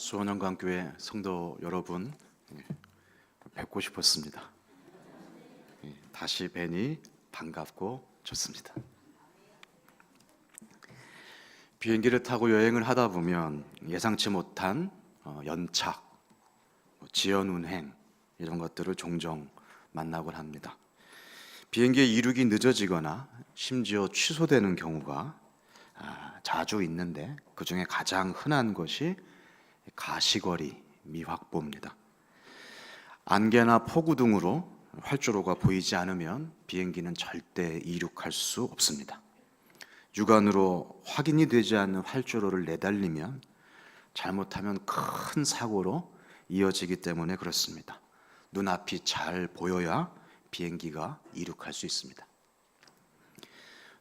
수원영광교회 성도 여러분, 뵙고 싶었습니다. 다시 뵈니 반갑고 좋습니다. 비행기를 타고 여행을 하다 보면 예상치 못한 연착, 지연운행 이런 것들을 종종 만나곤 합니다. 비행기의 이륙이 늦어지거나 심지어 취소되는 경우가 자주 있는데, 그 중에 가장 흔한 것이 가시거리 미확보입니다. 안개나 폭우 등으로 활주로가 보이지 않으면 비행기는 절대 이륙할 수 없습니다. 육안으로 확인이 되지 않는 활주로를 내달리면 잘못하면 큰 사고로 이어지기 때문에 그렇습니다. 눈앞이 잘 보여야 비행기가 이륙할 수 있습니다.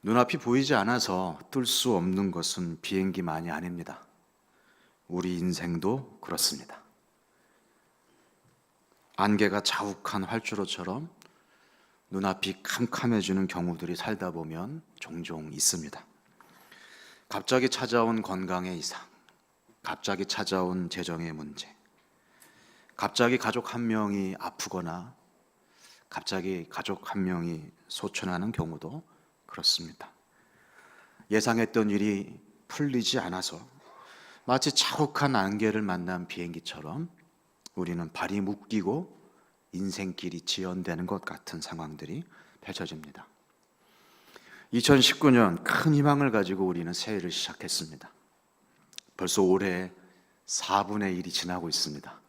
눈앞이 보이지 않아서 뜰 수 없는 것은 비행기만이 아닙니다. 우리 인생도 그렇습니다. 안개가 자욱한 활주로처럼 눈앞이 캄캄해지는 경우들이 살다 보면 종종 있습니다. 갑자기 찾아온 건강의 이상, 갑자기 찾아온 재정의 문제, 갑자기 가족 한 명이 아프거나 갑자기 가족 한 명이 소천하는 경우도 그렇습니다. 예상했던 일이 풀리지 않아서 마치 자욱한 안개를 만난 비행기처럼 우리는 발이 묶이고 인생길이 지연되는 것 같은 상황들이 펼쳐집니다. 2019년 큰 희망을 가지고 우리는 새해를 시작했습니다. 벌써 올해 4분의 1이 지나고 있습니다.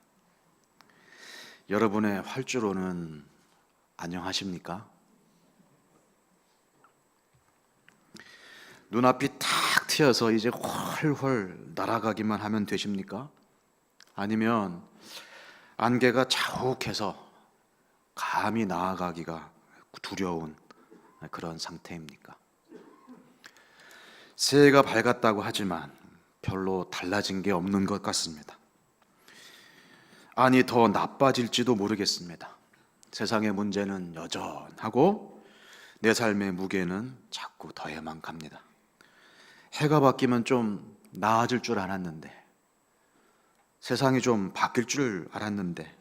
여러분의 활주로는 안녕하십니까? 눈앞이 탁 트여서 이제 훨훨 날아가기만 하면 되십니까? 아니면 안개가 자욱해서 감히 나아가기가 두려운 그런 상태입니까? 새해가 밝았다고 하지만 별로 달라진 게 없는 것 같습니다. 아니, 더 나빠질지도 모르겠습니다. 세상의 문제는 여전하고 내 삶의 무게는 자꾸 더해만 갑니다. 해가 바뀌면 좀 나아질 줄 알았는데, 세상이 좀 바뀔 줄 알았는데,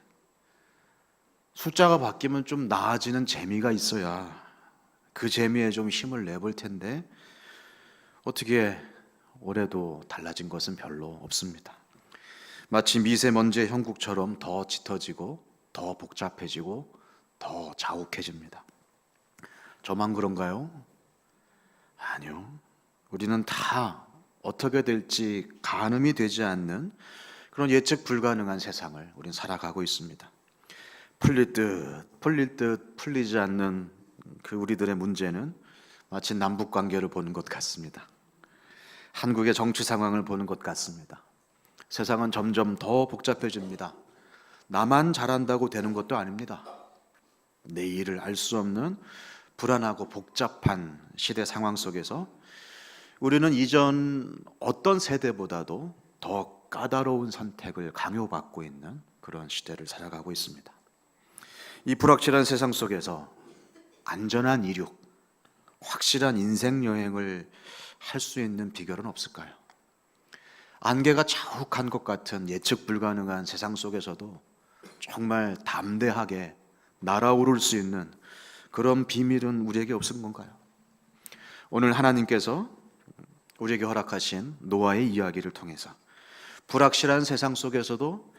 숫자가 바뀌면 좀 나아지는 재미가 있어야 그 재미에 좀 힘을 내볼 텐데, 어떻게 올해도 달라진 것은 별로 없습니다. 마치 미세먼지의 형국처럼 더 짙어지고 더 복잡해지고 더 자욱해집니다. 저만 그런가요? 아니요. 우리는 다 어떻게 될지 가늠이 되지 않는 그런 예측 불가능한 세상을 우리는 살아가고 있습니다. 풀릴 듯 풀리지 않는 그 우리들의 문제는 마치 남북 관계를 보는 것 같습니다. 한국의 정치 상황을 보는 것 같습니다. 세상은 점점 더 복잡해집니다. 나만 잘한다고 되는 것도 아닙니다. 내일을 알 수 없는 불안하고 복잡한 시대 상황 속에서 우리는 이전 어떤 세대보다도 더 까다로운 선택을 강요받고 있는 그런 시대를 살아가고 있습니다. 이 불확실한 세상 속에서 안전한 이륙, 확실한 인생 여행을 할 수 있는 비결은 없을까요? 안개가 자욱한 것 같은 예측 불가능한 세상 속에서도 정말 담대하게 날아오를 수 있는 그런 비밀은 우리에게 없은 건가요? 오늘 하나님께서 우리에게 허락하신 노아의 이야기를 통해서 불확실한 세상 속에서도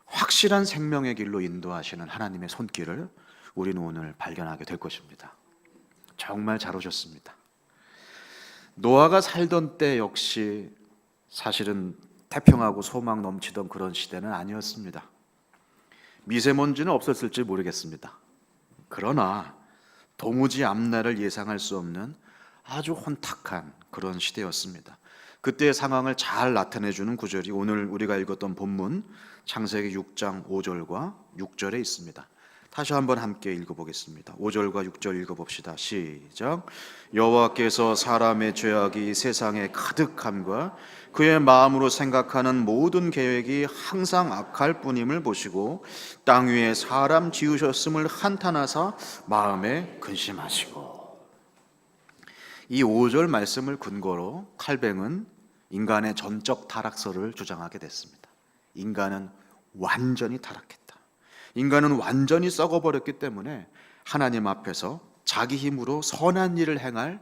확실한 생명의 길로 인도하시는 하나님의 손길을 우리는 오늘 발견하게 될 것입니다. 정말 잘 오셨습니다. 노아가 살던 때 역시 사실은 태평하고 소망 넘치던 그런 시대는 아니었습니다. 미세먼지는 없었을지 모르겠습니다. 그러나 도무지 앞날을 예상할 수 없는 아주 혼탁한 그런 시대였습니다. 그때의 상황을 잘 나타내주는 구절이 오늘 우리가 읽었던 본문 창세기 6장 5절과 6절에 있습니다. 다시 한번 함께 읽어보겠습니다. 5절과 6절 읽어봅시다. 시작. 여호와께서 사람의 죄악이 세상에 가득함과 그의 마음으로 생각하는 모든 계획이 항상 악할 뿐임을 보시고 땅 위에 사람 지으셨음을 한탄하사 마음에 근심하시고. 이 5절 말씀을 근거로 칼뱅은 인간의 전적 타락서를 주장하게 됐습니다. 인간은 완전히 타락했다. 인간은 완전히 썩어버렸기 때문에 하나님 앞에서 자기 힘으로 선한 일을 행할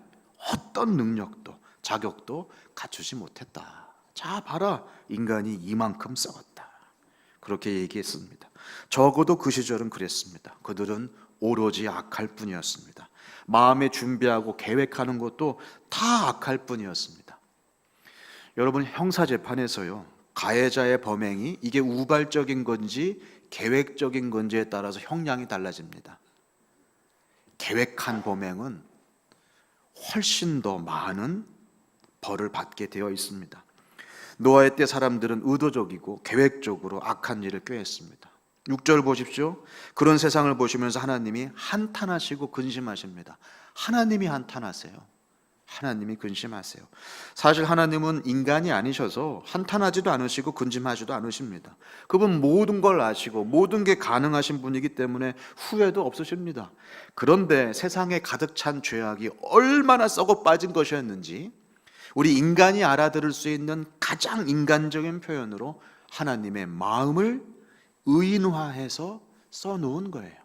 어떤 능력도 자격도 갖추지 못했다. 자 봐라, 인간이 이만큼 썩었다. 그렇게 얘기했습니다. 적어도 그 시절은 그랬습니다. 그들은 오로지 악할 뿐이었습니다. 마음에 준비하고 계획하는 것도 다 악할 뿐이었습니다. 여러분, 형사재판에서요, 가해자의 범행이 이게 우발적인 건지 계획적인 건지에 따라서 형량이 달라집니다. 계획한 범행은 훨씬 더 많은 벌을 받게 되어 있습니다. 노아의 때 사람들은 의도적이고 계획적으로 악한 일을 꾀했습니다. 6절 보십시오. 그런 세상을 보시면서 하나님이 한탄하시고 근심하십니다. 하나님이 한탄하세요. 하나님이 근심하세요. 사실 하나님은 인간이 아니셔서 한탄하지도 않으시고 근심하지도 않으십니다. 그분 모든 걸 아시고 모든 게 가능하신 분이기 때문에 후회도 없으십니다. 그런데 세상에 가득 찬 죄악이 얼마나 썩어 빠진 것이었는지 우리 인간이 알아들을 수 있는 가장 인간적인 표현으로 하나님의 마음을 의인화해서 써놓은 거예요.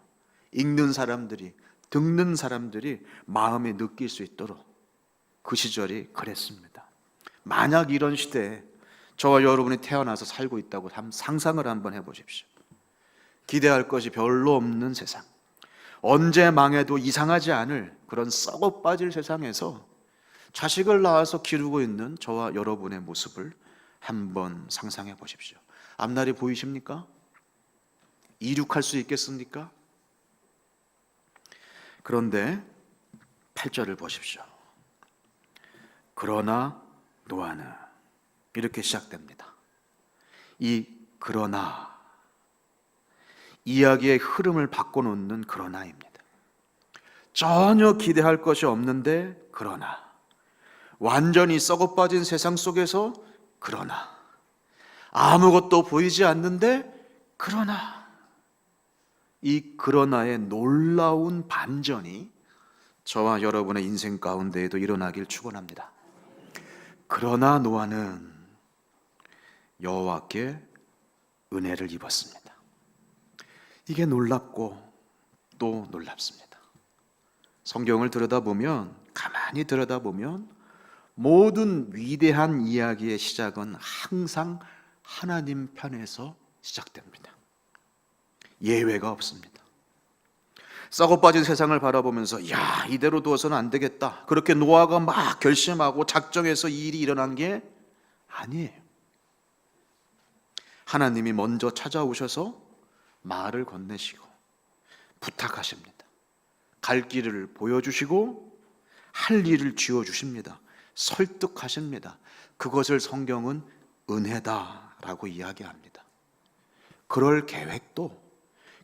읽는 사람들이, 듣는 사람들이 마음에 느낄 수 있도록. 그 시절이 그랬습니다. 만약 이런 시대에 저와 여러분이 태어나서 살고 있다고 상상을 한번 해보십시오. 기대할 것이 별로 없는 세상, 언제 망해도 이상하지 않을 그런 썩어 빠질 세상에서 자식을 낳아서 기르고 있는 저와 여러분의 모습을 한번 상상해 보십시오. 앞날이 보이십니까? 이륙할 수 있겠습니까? 그런데 8절을 보십시오. 그러나 노아는 이렇게 시작됩니다. 이 그러나, 이야기의 흐름을 바꿔놓는 그러나입니다. 전혀 기대할 것이 없는데 그러나, 완전히 썩어빠진 세상 속에서 그러나, 아무것도 보이지 않는데 그러나, 이 그러나의 놀라운 반전이 저와 여러분의 인생 가운데에도 일어나길 축원합니다. 그러나 노아는 여호와께 은혜를 입었습니다. 이게 놀랍고 또 놀랍습니다. 성경을 들여다보면, 가만히 들여다보면 모든 위대한 이야기의 시작은 항상 하나님 편에서 시작됩니다. 예외가 없습니다. 썩어빠진 세상을 바라보면서 야, 이대로 두어서는 안 되겠다, 그렇게 노아가 막 결심하고 작정해서 이 일이 일어난 게 아니에요. 하나님이 먼저 찾아오셔서 말을 건네시고 부탁하십니다. 갈 길을 보여주시고 할 일을 쥐어주십니다. 설득하십니다. 그것을 성경은 은혜다라고 이야기합니다. 그럴 계획도,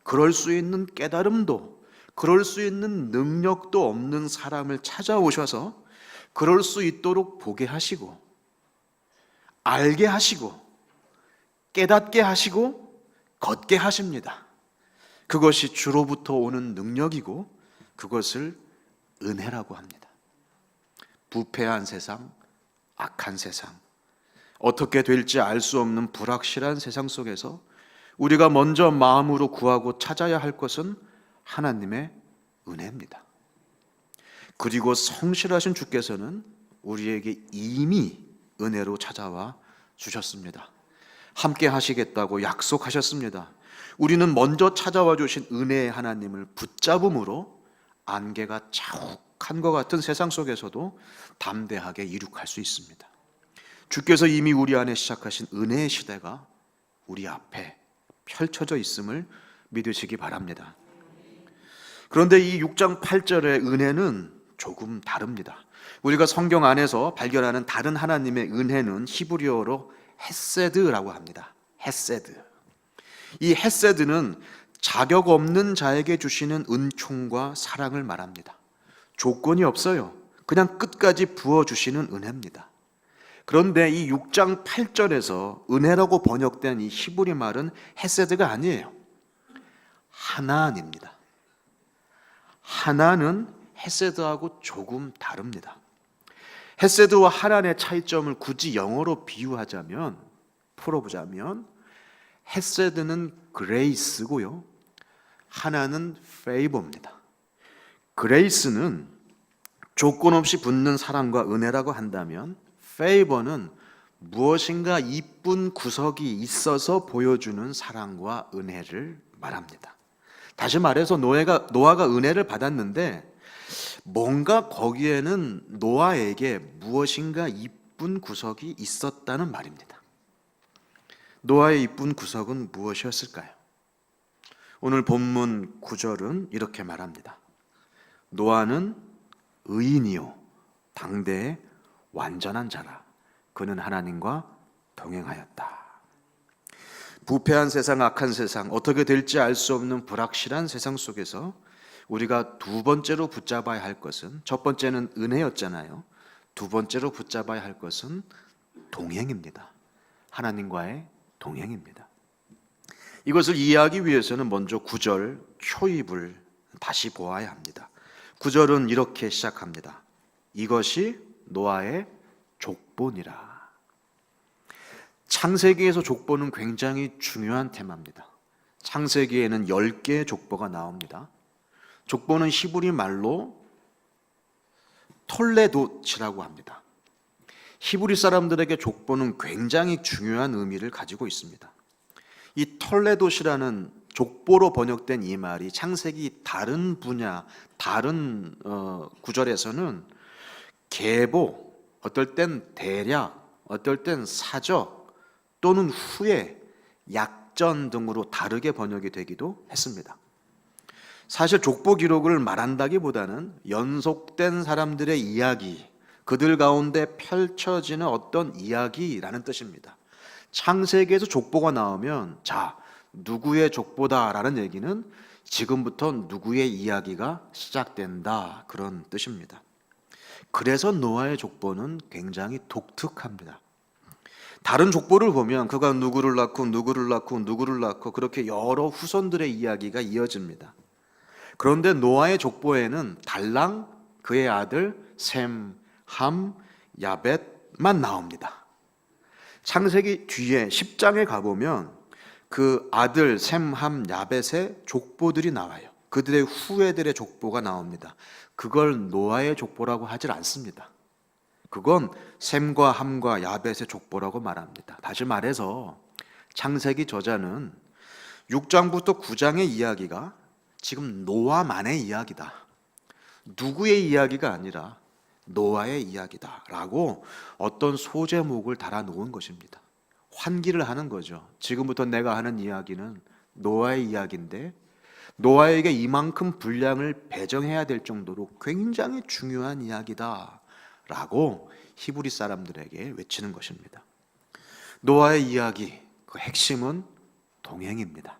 그럴 수 있는 깨달음도, 그럴 수 있는 능력도 없는 사람을 찾아오셔서 그럴 수 있도록 보게 하시고, 알게 하시고, 깨닫게 하시고, 걷게 하십니다. 그것이 주로부터 오는 능력이고 그것을 은혜라고 합니다. 부패한 세상, 악한 세상, 어떻게 될지 알 수 없는 불확실한 세상 속에서 우리가 먼저 마음으로 구하고 찾아야 할 것은 하나님의 은혜입니다. 그리고 성실하신 주께서는 우리에게 이미 은혜로 찾아와 주셨습니다. 함께 하시겠다고 약속하셨습니다. 우리는 먼저 찾아와 주신 은혜의 하나님을 붙잡음으로 안개가 자욱한 것 같은 세상 속에서도 담대하게 이룩할 수 있습니다. 주께서 이미 우리 안에 시작하신 은혜의 시대가 우리 앞에 펼쳐져 있음을 믿으시기 바랍니다. 그런데 이 6장 8절의 은혜는 조금 다릅니다. 우리가 성경 안에서 발견하는 다른 하나님의 은혜는 히브리어로 헤세드라고 합니다. 헤세드. 이 헤세드는 자격 없는 자에게 주시는 은총과 사랑을 말합니다. 조건이 없어요. 그냥 끝까지 부어주시는 은혜입니다. 그런데 이 6장 8절에서 은혜라고 번역된 이 히브리 말은 헤세드가 아니에요. 하나입니다. 하나는 헤세드하고 조금 다릅니다. 헤세드와 하나의 차이점을 굳이 영어로 비유하자면, 풀어보자면, 헤세드는 그레이스고요, 하나는 페이버입니다. 그레이스는 조건 없이 붙는 사랑과 은혜라고 한다면, 페이버는 무엇인가 이쁜 구석이 있어서 보여주는 사랑과 은혜를 말합니다. 다시 말해서 노아가 은혜를 받았는데 뭔가 거기에는 노아에게 무엇인가 이쁜 구석이 있었다는 말입니다. 노아의 이쁜 구석은 무엇이었을까요? 오늘 본문 9절은 이렇게 말합니다. 노아는 의인이요 당대의 완전한 자라. 그는 하나님과 동행하였다. 부패한 세상, 악한 세상, 어떻게 될지 알 수 없는 불확실한 세상 속에서 우리가 두 번째로 붙잡아야 할 것은, 첫 번째는 은혜였잖아요. 두 번째로 붙잡아야 할 것은 동행입니다. 하나님과의 동행입니다. 이것을 이해하기 위해서는 먼저 9절 초입을 다시 보아야 합니다. 9절은 이렇게 시작합니다. 이것이 노아의 족보니라. 창세기에서 족보는 굉장히 중요한 테마입니다. 창세기에는 10개의 족보가 나옵니다. 족보는 히브리 말로 톨레도치라고 합니다. 히브리 사람들에게 족보는 굉장히 중요한 의미를 가지고 있습니다. 이 톨레도시라는 족보로 번역된 이 말이 창세기 다른 분야, 다른 구절에서는 계보, 어떨 땐 대략, 어떨 땐 사적, 또는 후에, 약전 등으로 다르게 번역이 되기도 했습니다. 사실 족보 기록을 말한다기보다는 연속된 사람들의 이야기, 그들 가운데 펼쳐지는 어떤 이야기라는 뜻입니다. 창세기에서 족보가 나오면 자, 누구의 족보다라는 얘기는 지금부터 누구의 이야기가 시작된다, 그런 뜻입니다. 그래서 노아의 족보는 굉장히 독특합니다. 다른 족보를 보면 그가 누구를 낳고 누구를 낳고 누구를 낳고 그렇게 여러 후손들의 이야기가 이어집니다. 그런데 노아의 족보에는 달랑 그의 아들 셈, 함, 야벳만 나옵니다. 창세기 뒤에 10장에 가보면 그 아들 셈, 함, 야벳의 족보들이 나와요. 그들의 후예들의 족보가 나옵니다. 그걸 노아의 족보라고 하질 않습니다. 그건 셈과 함과 야벳의 족보라고 말합니다. 다시 말해서 창세기 저자는 6장부터 9장의 이야기가 지금 노아만의 이야기다, 누구의 이야기가 아니라 노아의 이야기다 라고 어떤 소제목을 달아놓은 것입니다. 환기를 하는 거죠. 지금부터 내가 하는 이야기는 노아의 이야기인데 노아에게 이만큼 분량을 배정해야 될 정도로 굉장히 중요한 이야기다 라고 히브리 사람들에게 외치는 것입니다. 노아의 이야기, 그 핵심은 동행입니다.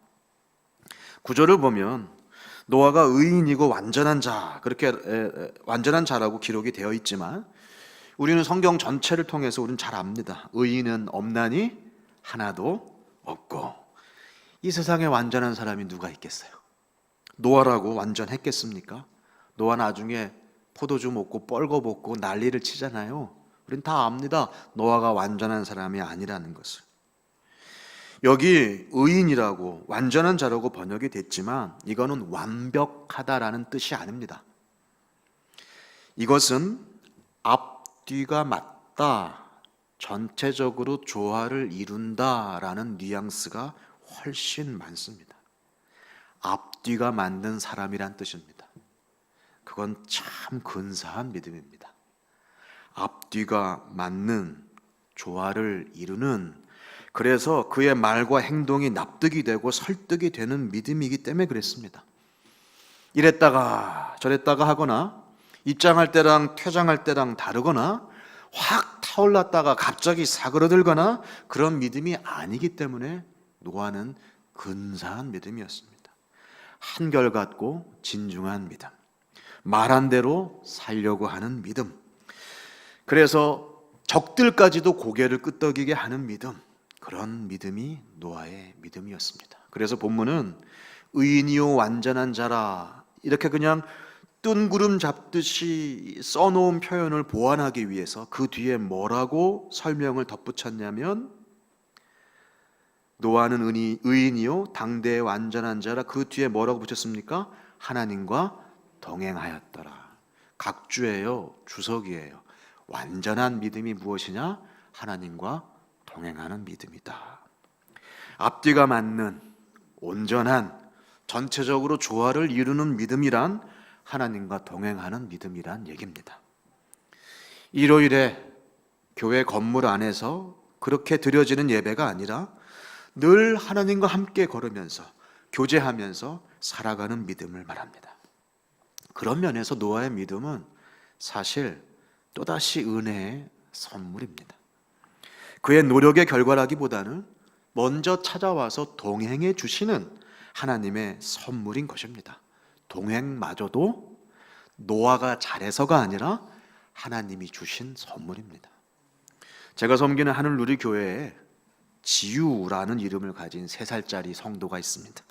구절을 보면 노아가 의인이고 완전한 자, 그렇게 완전한 자라고 기록이 되어 있지만 우리는 성경 전체를 통해서 우리는 잘 압니다. 의인은 없나니 하나도 없고. 이 세상에 완전한 사람이 누가 있겠어요? 노아라고 완전했겠습니까? 노아 나중에 포도주 먹고 뻘거벗고 난리를 치잖아요. 우린 다 압니다. 노아가 완전한 사람이 아니라는 것을. 여기 의인이라고 완전한 자라고 번역이 됐지만 이거는 완벽하다라는 뜻이 아닙니다. 이것은 앞뒤가 맞다, 전체적으로 조화를 이룬다라는 뉘앙스가 훨씬 많습니다. 앞뒤가 맞는 사람이란 뜻입니다. 그건 참 근사한 믿음입니다. 앞뒤가 맞는, 조화를 이루는, 그래서 그의 말과 행동이 납득이 되고 설득이 되는 믿음이기 때문에 그랬습니다. 이랬다가 저랬다가 하거나 입장할 때랑 퇴장할 때랑 다르거나 확 타올랐다가 갑자기 사그러들거나 그런 믿음이 아니기 때문에 노아는 근사한 믿음이었습니다. 한결같고 진중한 믿음, 말한 대로 살려고 하는 믿음, 그래서 적들까지도 고개를 끄덕이게 하는 믿음, 그런 믿음이 노아의 믿음이었습니다. 그래서 본문은 의인이요 완전한 자라, 이렇게 그냥 뜬구름 잡듯이 써놓은 표현을 보완하기 위해서 그 뒤에 뭐라고 설명을 덧붙였냐면 노아는 의인이요 당대의 완전한 자라. 그 뒤에 뭐라고 붙였습니까? 하나님과 동행하였더라. 각주예요, 주석이에요. 완전한 믿음이 무엇이냐? 하나님과 동행하는 믿음이다. 앞뒤가 맞는 온전한 전체적으로 조화를 이루는 믿음이란 하나님과 동행하는 믿음이란 얘기입니다. 일요일에 교회 건물 안에서 그렇게 드려지는 예배가 아니라 늘 하나님과 함께 걸으면서 교제하면서 살아가는 믿음을 말합니다. 그런 면에서 노아의 믿음은 사실 또다시 은혜의 선물입니다. 그의 노력의 결과라기보다는 먼저 찾아와서 동행해 주시는 하나님의 선물인 것입니다. 동행마저도 노아가 잘해서가 아니라 하나님이 주신 선물입니다. 제가 섬기는 하늘누리교회에 지유라는 이름을 가진 3살짜리 성도가 있습니다.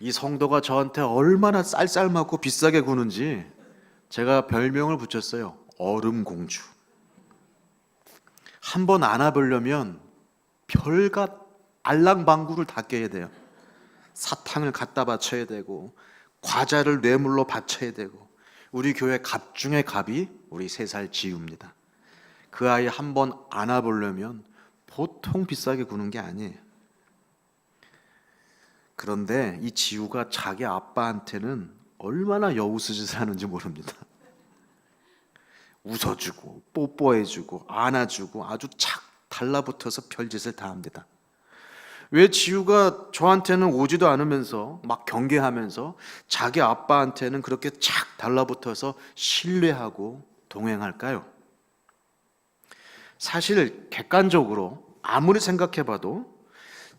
이 성도가 저한테 얼마나 쌀쌀맞고 비싸게 구는지 제가 별명을 붙였어요. 얼음공주. 한번 안아보려면 별과 알랑방구를 다 깨야 돼요. 사탕을 갖다 바쳐야 되고 과자를 뇌물로 바쳐야 되고. 우리 교회 갑 중에 갑이 우리 3살 지유입니다. 그 아이 한번 안아보려면 보통 비싸게 구는 게 아니에요. 그런데 이 지우가 자기 아빠한테는 얼마나 여우스짓을 하는지 모릅니다. 웃어주고 뽀뽀해주고 안아주고 아주 착 달라붙어서 별짓을 다 합니다. 왜 지우가 저한테는 오지도 않으면서 막 경계하면서 자기 아빠한테는 그렇게 착 달라붙어서 신뢰하고 동행할까요? 사실 객관적으로 아무리 생각해봐도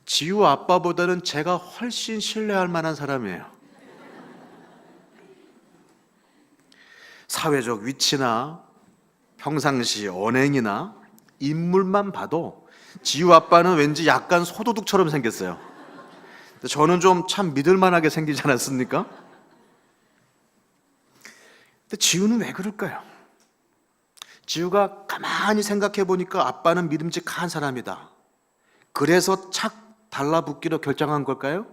지우 아빠보다는 제가 훨씬 신뢰할 만한 사람이에요. 사회적 위치나 평상시 언행이나 인물만 봐도 지우 아빠는 왠지 약간 소도둑처럼 생겼어요. 저는 좀 참 믿을만하게 생기지 않았습니까? 근데 지우는 왜 그럴까요? 지우가 가만히 생각해 보니까 아빠는 믿음직한 사람이다. 그래서 착 달라붙기로 결정한 걸까요?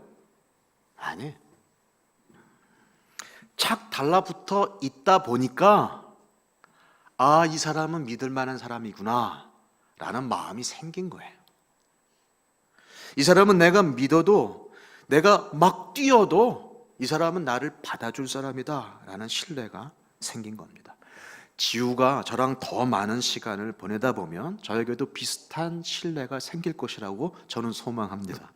아니. 착 달라붙어 있다 보니까 아, 이 사람은 믿을 만한 사람이구나 라는 마음이 생긴 거예요. 이 사람은 내가 믿어도 내가 막 뛰어도 이 사람은 나를 받아줄 사람이다 라는 신뢰가 생긴 겁니다. 지우가 저랑 더 많은 시간을 보내다 보면 저에게도 비슷한 신뢰가 생길 것이라고 저는 소망합니다.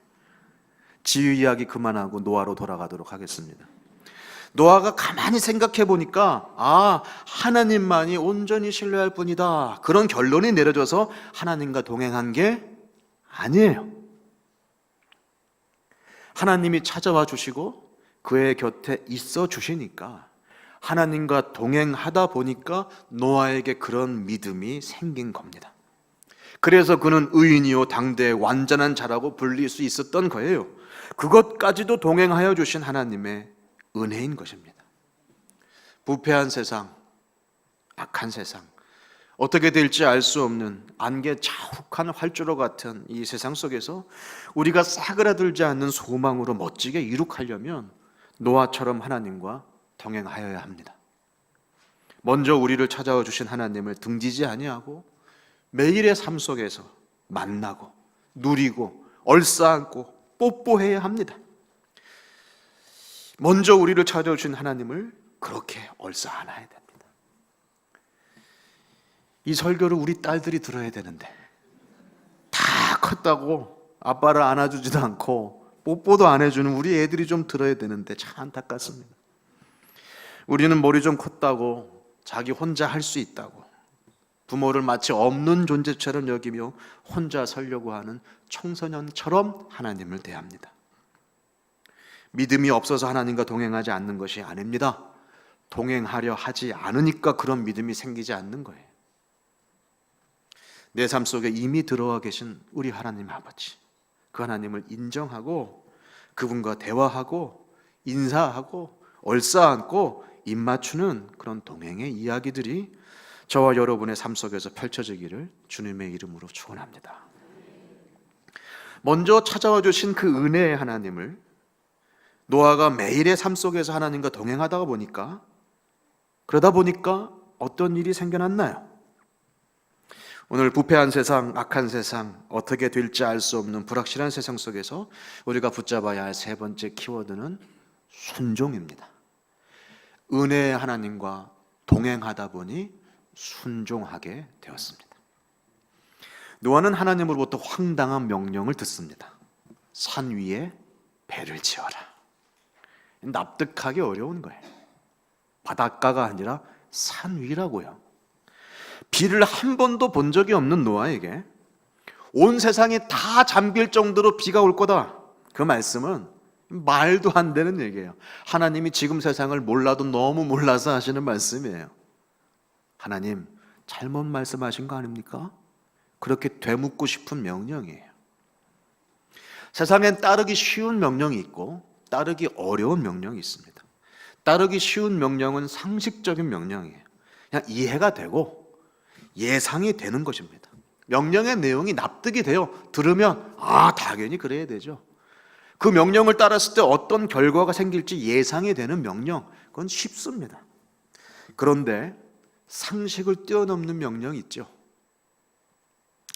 지우 이야기 그만하고 노아로 돌아가도록 하겠습니다. 노아가 가만히 생각해 보니까 아, 하나님만이 온전히 신뢰할 뿐이다. 그런 결론이 내려져서 하나님과 동행한 게 아니에요. 하나님이 찾아와 주시고 그의 곁에 있어 주시니까 하나님과 동행하다 보니까 노아에게 그런 믿음이 생긴 겁니다. 그래서 그는 의인이요 당대의 완전한 자라고 불릴 수 있었던 거예요. 그것까지도 동행하여 주신 하나님의 은혜인 것입니다. 부패한 세상, 악한 세상, 어떻게 될지 알 수 없는 안개 자욱한 활주로 같은 이 세상 속에서 우리가 사그라들지 않는 소망으로 멋지게 이룩하려면 노아처럼 하나님과 동행하여야 합니다. 먼저 우리를 찾아와 주신 하나님을 등지지 아니하고 매일의 삶 속에서 만나고 누리고 얼싸안고 뽀뽀해야 합니다. 먼저 우리를 찾아와 주신 하나님을 그렇게 얼싸안아야 됩니다. 이 설교를 우리 딸들이 들어야 되는데 다 컸다고 아빠를 안아주지도 않고 뽀뽀도 안 해주는 우리 애들이 좀 들어야 되는데 참 안타깝습니다. 우리는 머리 좀 컸다고 자기 혼자 할 수 있다고 부모를 마치 없는 존재처럼 여기며 혼자 살려고 하는 청소년처럼 하나님을 대합니다. 믿음이 없어서 하나님과 동행하지 않는 것이 아닙니다. 동행하려 하지 않으니까 그런 믿음이 생기지 않는 거예요. 내 삶 속에 이미 들어와 계신 우리 하나님 아버지, 그 하나님을 인정하고 그분과 대화하고 인사하고 얼싸안고 입맞추는 그런 동행의 이야기들이 저와 여러분의 삶 속에서 펼쳐지기를 주님의 이름으로 축원합니다. 먼저 찾아와 주신 그 은혜의 하나님을 노아가 매일의 삶 속에서 하나님과 동행하다가 보니까 그러다 보니까 어떤 일이 생겨났나요? 오늘 부패한 세상, 악한 세상, 어떻게 될지 알 수 없는 불확실한 세상 속에서 우리가 붙잡아야 할 세 번째 키워드는 순종입니다. 은혜의 하나님과 동행하다 보니 순종하게 되었습니다. 노아는 하나님으로부터 황당한 명령을 듣습니다. 산 위에 배를 지어라. 납득하기 어려운 거예요. 바닷가가 아니라 산 위라고요. 비를 한 번도 본 적이 없는 노아에게 온 세상이 다 잠길 정도로 비가 올 거다, 그 말씀은 말도 안 되는 얘기예요. 하나님이 지금 세상을 몰라도 너무 몰라서 하시는 말씀이에요. 하나님 잘못 말씀하신 거 아닙니까? 그렇게 되묻고 싶은 명령이에요. 세상엔 따르기 쉬운 명령이 있고 따르기 어려운 명령이 있습니다. 따르기 쉬운 명령은 상식적인 명령이에요. 그냥 이해가 되고 예상이 되는 것입니다. 명령의 내용이 납득이 돼요. 들으면 당연히 그래야 되죠. 그 명령을 따랐을 때 어떤 결과가 생길지 예상이 되는 명령, 그건 쉽습니다. 그런데 상식을 뛰어넘는 명령이 있죠.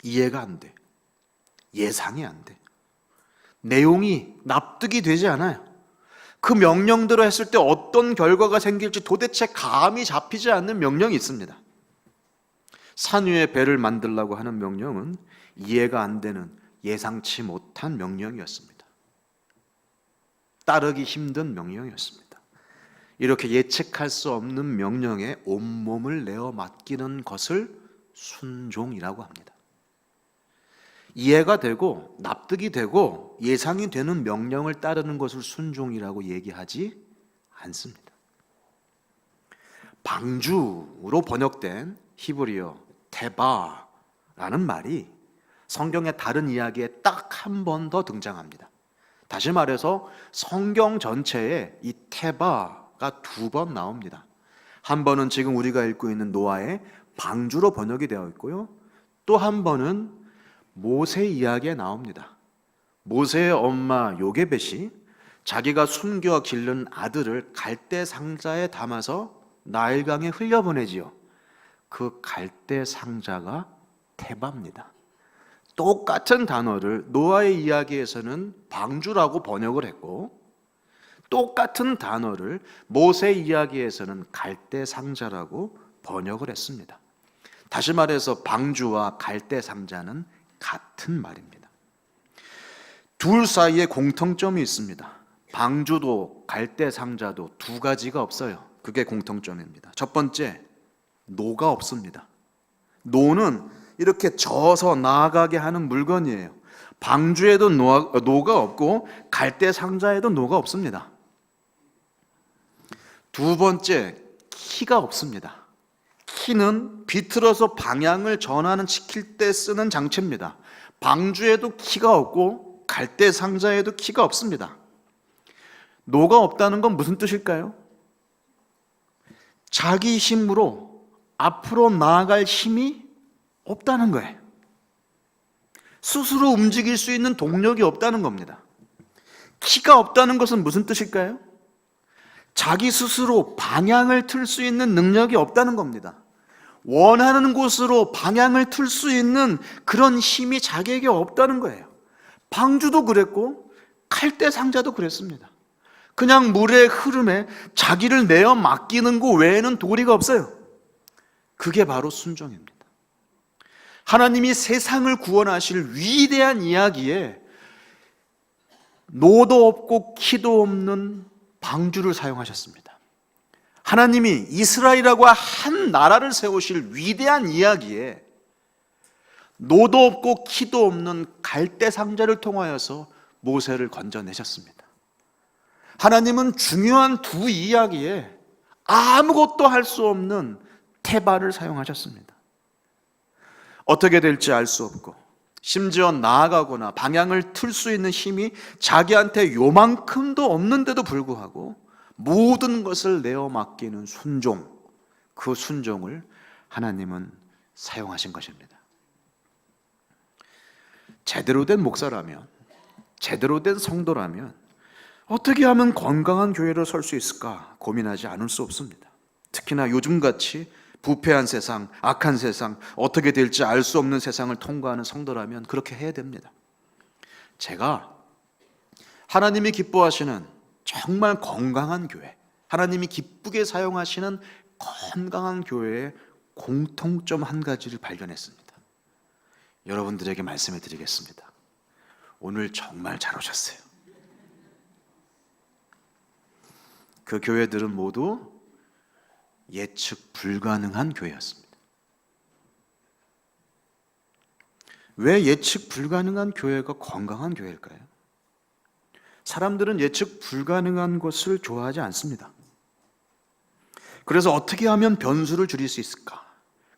이해가 안 돼. 예상이 안 돼. 내용이 납득이 되지 않아요. 그 명령대로 했을 때 어떤 결과가 생길지 도대체 감이 잡히지 않는 명령이 있습니다. 산 위에 배를 만들라고 하는 명령은 이해가 안 되는 예상치 못한 명령이었습니다. 따르기 힘든 명령이었습니다. 이렇게 예측할 수 없는 명령에 온몸을 내어 맡기는 것을 순종이라고 합니다. 이해가 되고 납득이 되고 예상이 되는 명령을 따르는 것을 순종이라고 얘기하지 않습니다. 방주로 번역된 히브리어 테바라는 말이 성경의 다른 이야기에 딱 한 번 더 등장합니다. 다시 말해서 성경 전체에 이 테바가 두 번 나옵니다. 한 번은 지금 우리가 읽고 있는 노아의 방주로 번역이 되어 있고요, 또 한 번은 모세 이야기에 나옵니다. 모세의 엄마 요게벳이 자기가 숨겨 기른 아들을 갈대 상자에 담아서 나일강에 흘려보내지요. 그 갈대 상자가 테바입니다. 똑같은 단어를 노아의 이야기에서는 방주라고 번역을 했고, 똑같은 단어를 모세 이야기에서는 갈대 상자라고 번역을 했습니다. 다시 말해서 방주와 갈대 상자는 같은 말입니다. 둘 사이에 공통점이 있습니다. 방주도 갈대 상자도 두 가지가 없어요. 그게 공통점입니다. 첫 번째, 노가 없습니다. 노는 이렇게 져서 나아가게 하는 물건이에요. 방주에도 노가 없고 갈대 상자에도 노가 없습니다. 두 번째, 키가 없습니다. 키는 비틀어서 방향을 전환을 시킬 때 쓰는 장치입니다. 방주에도 키가 없고 갈대 상자에도 키가 없습니다. 노가 없다는 건 무슨 뜻일까요? 자기 힘으로 앞으로 나아갈 힘이 없다는 거예요. 스스로 움직일 수 있는 동력이 없다는 겁니다. 키가 없다는 것은 무슨 뜻일까요? 자기 스스로 방향을 틀 수 있는 능력이 없다는 겁니다. 원하는 곳으로 방향을 틀 수 있는 그런 힘이 자기에게 없다는 거예요. 방주도 그랬고 칼대 상자도 그랬습니다. 그냥 물의 흐름에 자기를 내어 맡기는 것 외에는 도리가 없어요. 그게 바로 순종입니다. 하나님이 세상을 구원하실 위대한 이야기에 노도 없고 키도 없는 방주를 사용하셨습니다. 하나님이 이스라엘이라고 한 나라를 세우실 위대한 이야기에 노도 없고 키도 없는 갈대 상자를 통하여서 모세를 건져내셨습니다. 하나님은 중요한 두 이야기에 아무것도 할 수 없는 테바를 사용하셨습니다. 어떻게 될지 알 수 없고 심지어 나아가거나 방향을 틀 수 있는 힘이 자기한테 요만큼도 없는데도 불구하고 모든 것을 내어 맡기는 순종, 그 순종을 하나님은 사용하신 것입니다. 제대로 된 목사라면, 제대로 된 성도라면 어떻게 하면 건강한 교회로 설 수 있을까 고민하지 않을 수 없습니다. 특히나 요즘같이 부패한 세상, 악한 세상, 어떻게 될지 알 수 없는 세상을 통과하는 성도라면 그렇게 해야 됩니다. 제가 하나님이 기뻐하시는 정말 건강한 교회, 하나님이 기쁘게 사용하시는 건강한 교회의 공통점 한 가지를 발견했습니다. 여러분들에게 말씀해 드리겠습니다. 오늘 정말 잘 오셨어요. 그 교회들은 모두 예측 불가능한 교회였습니다. 왜 예측 불가능한 교회가 건강한 교회일까요? 사람들은 예측 불가능한 것을 좋아하지 않습니다. 그래서 어떻게 하면 변수를 줄일 수 있을까?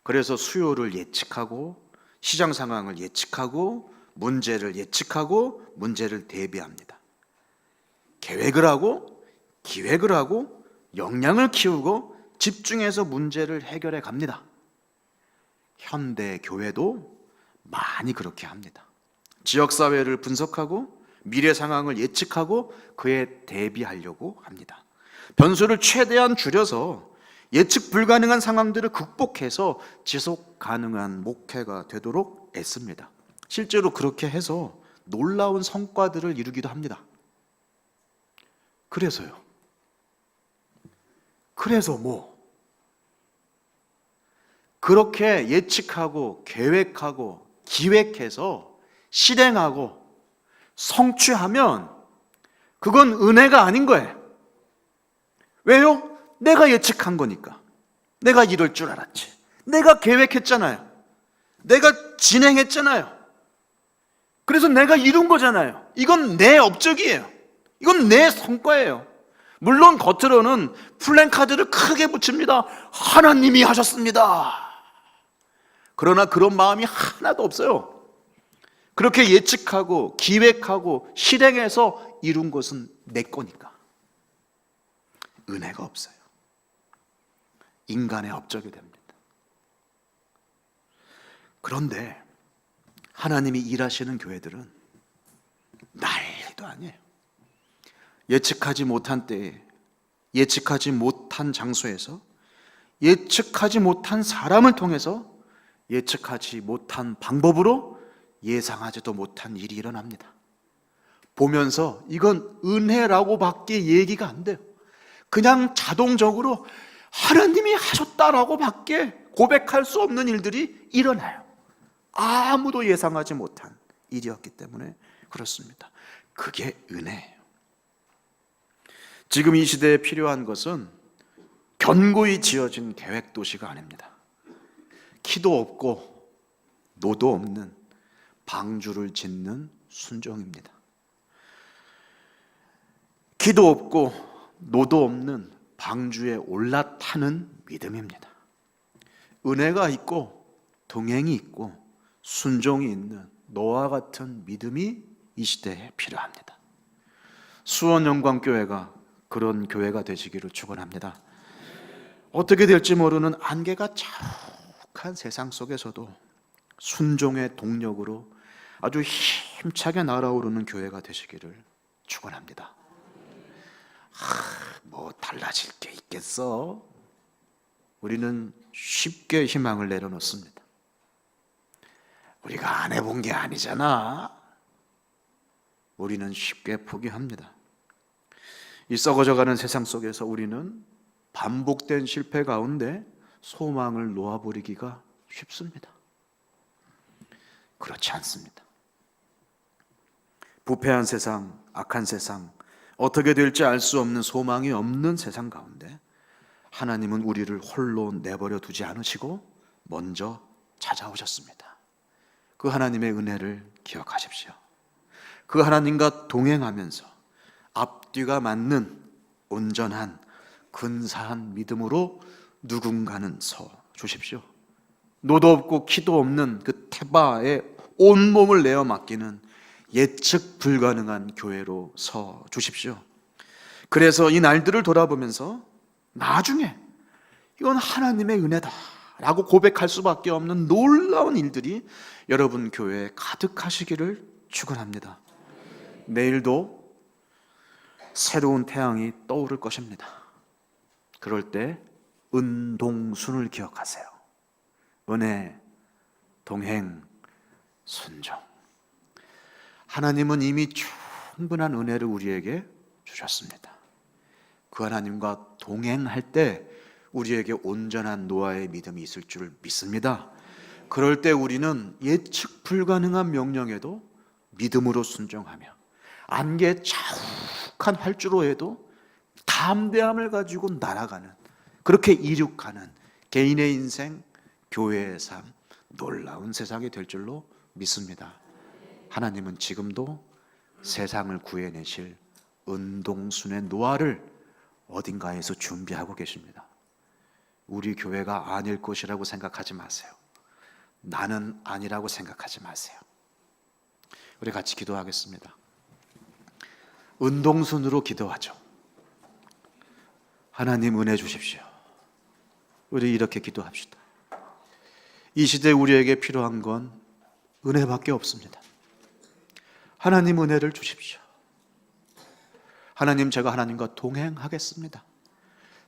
그래서 수요를 예측하고 시장 상황을 예측하고 문제를 예측하고 문제를 대비합니다. 계획을 하고 기획을 하고 역량을 키우고 집중해서 문제를 해결해 갑니다. 현대 교회도 많이 그렇게 합니다. 지역사회를 분석하고 미래 상황을 예측하고 그에 대비하려고 합니다. 변수를 최대한 줄여서 예측 불가능한 상황들을 극복해서 지속 가능한 목회가 되도록 애씁니다. 실제로 그렇게 해서 놀라운 성과들을 이루기도 합니다. 그래서요. 그래서 그렇게 예측하고 계획하고 기획해서 실행하고 성취하면 그건 은혜가 아닌 거예요. 왜요? 내가 예측한 거니까. 내가 이럴 줄 알았지. 내가 계획했잖아요. 내가 진행했잖아요. 그래서 내가 이룬 거잖아요. 이건 내 업적이에요. 이건 내 성과예요. 물론 겉으로는 플랜카드를 크게 붙입니다. 하나님이 하셨습니다. 그러나 그런 마음이 하나도 없어요. 그렇게 예측하고 기획하고 실행해서 이룬 것은 내 거니까. 은혜가 없어요. 인간의 업적이 됩니다. 그런데 하나님이 일하시는 교회들은 난리도 아니에요. 예측하지 못한 때에, 예측하지 못한 장소에서, 예측하지 못한 사람을 통해서, 예측하지 못한 방법으로 예상하지도 못한 일이 일어납니다. 보면서 이건 은혜라고 밖에 얘기가 안 돼요. 그냥 자동적으로 하나님이 하셨다라고 밖에 고백할 수 없는 일들이 일어나요. 아무도 예상하지 못한 일이었기 때문에 그렇습니다. 그게 은혜예요. 지금 이 시대에 필요한 것은 견고히 지어진 계획도시가 아닙니다. 키도 없고 노도 없는 방주를 짓는 순종입니다. 키도 없고 노도 없는 방주에 올라타는 믿음입니다. 은혜가 있고 동행이 있고 순종이 있는 너와 같은 믿음이 이 시대에 필요합니다. 수원영광교회가 그런 교회가 되시기를 축원합니다. 어떻게 될지 모르는 안개가 자욱한 세상 속에서도 순종의 동력으로 아주 힘차게 날아오르는 교회가 되시기를 축원합니다. 뭐 달라질 게 있겠어? 우리는 쉽게 희망을 내려놓습니다. 우리가 안 해본 게 아니잖아. 우리는 쉽게 포기합니다. 이 썩어져가는 세상 속에서 우리는 반복된 실패 가운데 소망을 놓아버리기가 쉽습니다. 그렇지 않습니다. 부패한 세상, 악한 세상, 어떻게 될지 알 수 없는 소망이 없는 세상 가운데 하나님은 우리를 홀로 내버려 두지 않으시고 먼저 찾아오셨습니다. 그 하나님의 은혜를 기억하십시오. 그 하나님과 동행하면서 앞뒤가 맞는 온전한 근사한 믿음으로 누군가는 서 주십시오. 노도 없고 키도 없는 그 태바에 온몸을 내어 맡기는 예측 불가능한 교회로 서 주십시오. 그래서 이 날들을 돌아보면서 나중에 이건 하나님의 은혜다 라고 고백할 수밖에 없는 놀라운 일들이 여러분 교회에 가득하시기를 축원합니다. 내일도 새로운 태양이 떠오를 것입니다. 그럴 때 은동순을 기억하세요. 은혜, 동행, 순종. 하나님은 이미 충분한 은혜를 우리에게 주셨습니다. 그 하나님과 동행할 때 우리에게 온전한 노아의 믿음이 있을 줄 믿습니다. 그럴 때 우리는 예측 불가능한 명령에도 믿음으로 순종하며 안개 자욱한 활주로에도 담대함을 가지고 날아가는, 그렇게 이륙하는 개인의 인생, 교회의 삶, 놀라운 세상이 될 줄로 믿습니다. 하나님은 지금도 세상을 구해내실 은동순의 노아를 어딘가에서 준비하고 계십니다. 우리 교회가 아닐 것이라고 생각하지 마세요. 나는 아니라고 생각하지 마세요. 우리 같이 기도하겠습니다. 은동순으로 기도하죠. 하나님 은혜 주십시오. 우리 이렇게 기도합시다. 이 시대에 우리에게 필요한 건 은혜밖에 없습니다. 하나님 은혜를 주십시오. 하나님, 제가 하나님과 동행하겠습니다.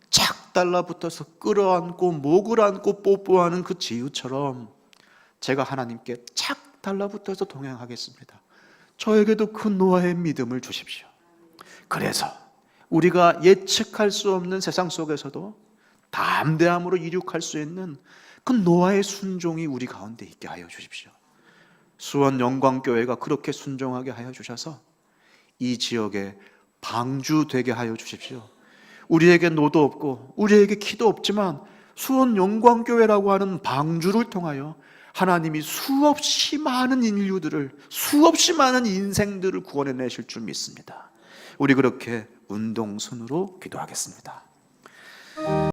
착 달라붙어서 끌어안고 목을 안고 뽀뽀하는 그 지우처럼 제가 하나님께 착 달라붙어서 동행하겠습니다. 저에게도 그 노아의 믿음을 주십시오. 그래서 우리가 예측할 수 없는 세상 속에서도 담대함으로 이륙할 수 있는 그 노아의 순종이 우리 가운데 있게 하여 주십시오. 수원 영광교회가 그렇게 순종하게 하여 주셔서 이 지역에 방주 되게 하여 주십시오. 우리에게 노도 없고 우리에게 키도 없지만 수원 영광교회라고 하는 방주를 통하여 하나님이 수없이 많은 인류들을, 수없이 많은 인생들을 구원해내실 줄 믿습니다. 우리 그렇게 운동순으로 기도하겠습니다.